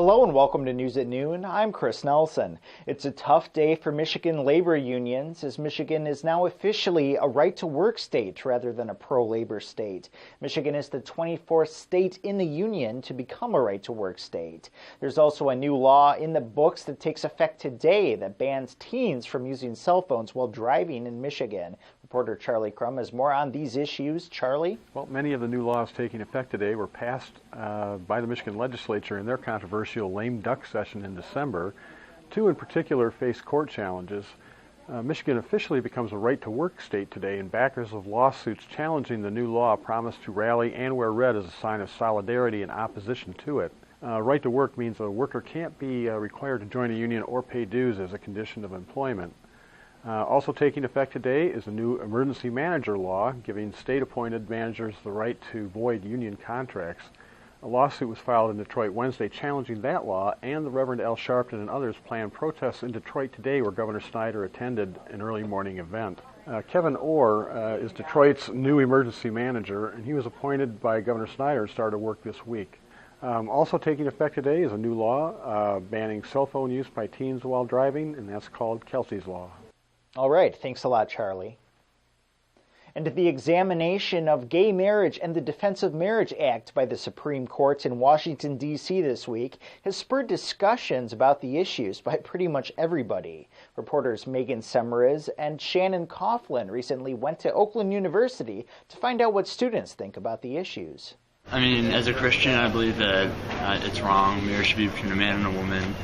Hello and welcome to News at Noon. I'm Chris Nelson. It's a tough day for Michigan labor unions as Michigan is now officially a right-to-work state rather than a pro-labor state. Michigan is the 24th state in the union to become a right-to-work state. There's also a new law in the books that takes effect today that bans teens from using cell phones while driving in Michigan. Reporter Charlie Crum has more on these issues. Charlie? Well, many of the new laws taking effect today were passed by the Michigan legislature in their controversial lame duck session in December. Two in particular face court challenges. Michigan officially becomes a right-to-work state today, and backers of lawsuits challenging the new law promise to rally and wear red as a sign of solidarity in opposition to it. Right to work means a worker can't be required to join a union or pay dues as a condition of employment. Also taking effect today is a new emergency manager law, giving state-appointed managers the right to void union contracts. A lawsuit was filed in Detroit Wednesday challenging that law, and the Reverend Al Sharpton and others planned protests in Detroit today where Governor Snyder attended an early morning event. Kevin Orr is Detroit's new emergency manager, and he was appointed by Governor Snyder and started work this week. Also taking effect today is a new law banning cell phone use by teens while driving, and that's called Kelsey's Law. All right, thanks a lot, Charlie. And the examination of gay marriage and the Defense of Marriage Act by the Supreme Court in Washington, D.C. this week has spurred discussions about the issues by pretty much everybody. Reporters Megan Semrez and Shannon Coughlin recently went to Oakland University to find out what students think about the issues. I mean, as a Christian, I believe that it's wrong. Marriage should be between a man and a woman.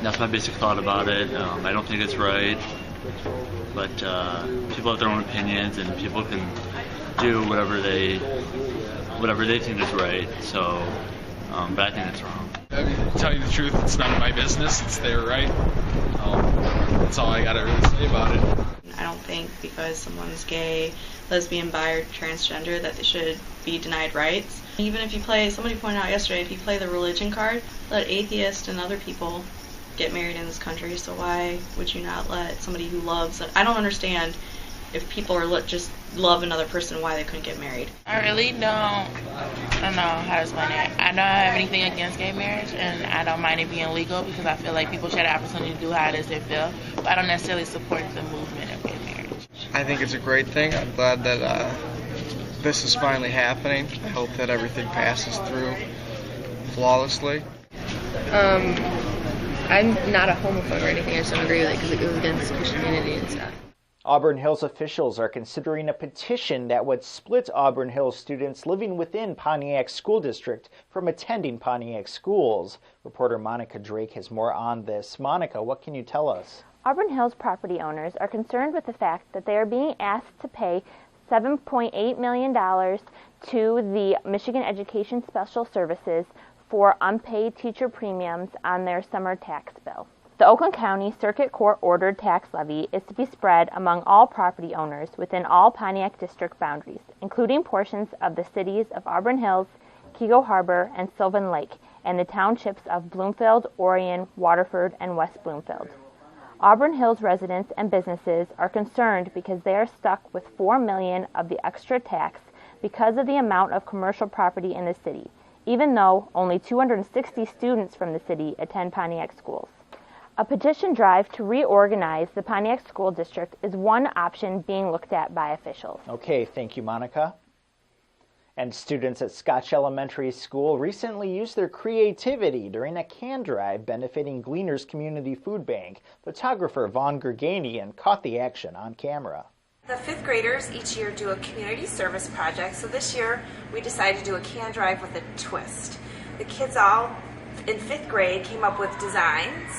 That's my basic thought about it. I don't think it's right, but people have their own opinions, and people can do whatever they think is right. So, but I think it's wrong. I mean, to tell you the truth, it's none of my business. It's their right. That's all I gotta really say about it. I don't think because someone's gay, lesbian, bi, or transgender that they should be denied rights. Even if you play, somebody pointed out yesterday, if you play the religion card, let atheists and other people get married in this country, so why would you not let somebody who loves it? I don't understand if people are just love another person, why they couldn't get married. I really don't know how to explain it. I don't have anything against gay marriage, and I don't mind it being legal because I feel like people should have the opportunity to do how it is they feel, but I don't necessarily support the movement of gay marriage. I think it's a great thing. I'm glad that this is finally happening. I hope that everything passes through flawlessly. I'm not a homophobe or anything. I just don't agree with it because it goes against Christianity and stuff. Auburn Hills officials are considering a petition that would split Auburn Hills students living within Pontiac School District from attending Pontiac schools. Reporter Monica Drake has more on this. Monica, what can you tell us? Auburn Hills property owners are concerned with the fact that they are being asked to pay $7.8 million to the Michigan Education Special Services for unpaid teacher premiums on their summer tax bill. The Oakland County Circuit Court ordered tax levy is to be spread among all property owners within all Pontiac District boundaries, including portions of the cities of Auburn Hills, Keego Harbor, and Sylvan Lake, and the townships of Bloomfield, Orion, Waterford, and West Bloomfield. Auburn Hills residents and businesses are concerned because they are stuck with $4 million of the extra tax because of the amount of commercial property in the city, even though only 260 students from the city attend Pontiac schools. A petition drive to reorganize the Pontiac School District is one option being looked at by officials. Okay, thank you, Monica. And students at Scotch Elementary School recently used their creativity during a can drive benefiting Gleaners Community Food Bank. Photographer Vaughn Gerganian caught the action on camera. The fifth graders each year do a community service project, so this year we decided to do a can drive with a twist. The kids all in fifth grade came up with designs,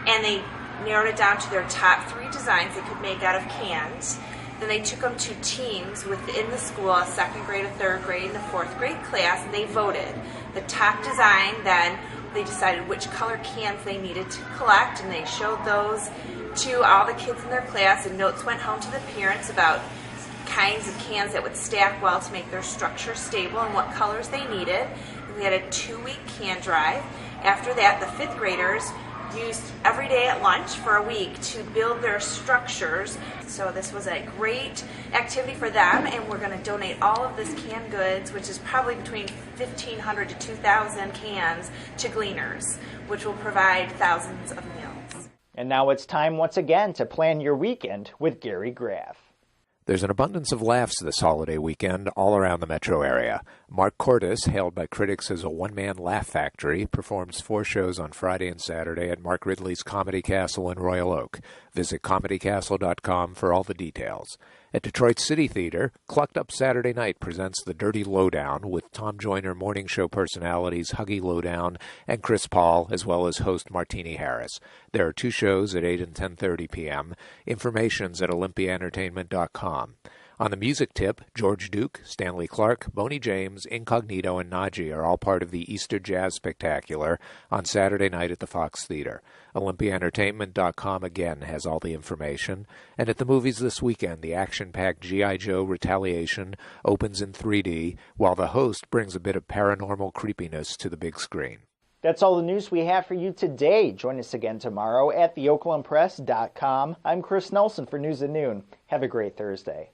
and they narrowed it down to their top 3 designs they could make out of cans. Then they took them to teams within the school, a 2nd grade, a 3rd grade, and a 4th grade class, and they voted. The top design, then they decided which color cans they needed to collect, and they showed those to all the kids in their class, and notes went home to the parents about kinds of cans that would stack well to make their structure stable and what colors they needed. And we had a 2-week can drive. After that, the 5th graders used every day at lunch for a week to build their structures. So this was a great activity for them, and we're going to donate all of this canned goods, which is probably between 1,500 to 2,000 cans, to Gleaners, which will provide thousands of meals. And now it's time once again to plan your weekend with Gary Graff. There's an abundance of laughs this holiday weekend all around the metro area. Mark Cordes, hailed by critics as a one-man laugh factory, performs 4 shows on Friday and Saturday at Mark Ridley's Comedy Castle in Royal Oak. Visit comedycastle.com for all the details. At Detroit City Theater, Clucked Up Saturday Night presents The Dirty Lowdown with Tom Joyner morning show personalities Huggy Lowdown and Chris Paul, as well as host Martini Harris. There are 2 shows at 8 and 10:30 p.m. Information's at olympiaentertainment.com. On the music tip, George Duke, Stanley Clark, Boney James, Incognito, and Najee are all part of the Easter Jazz Spectacular on Saturday night at the Fox Theater. OlympiaEntertainment.com again has all the information. And at the movies this weekend, the action-packed G.I. Joe Retaliation opens in 3D, while The Host brings a bit of paranormal creepiness to the big screen. That's all the news we have for you today. Join us again tomorrow at theoaklandpress.com. I'm Chris Nelson for News at Noon. Have a great Thursday.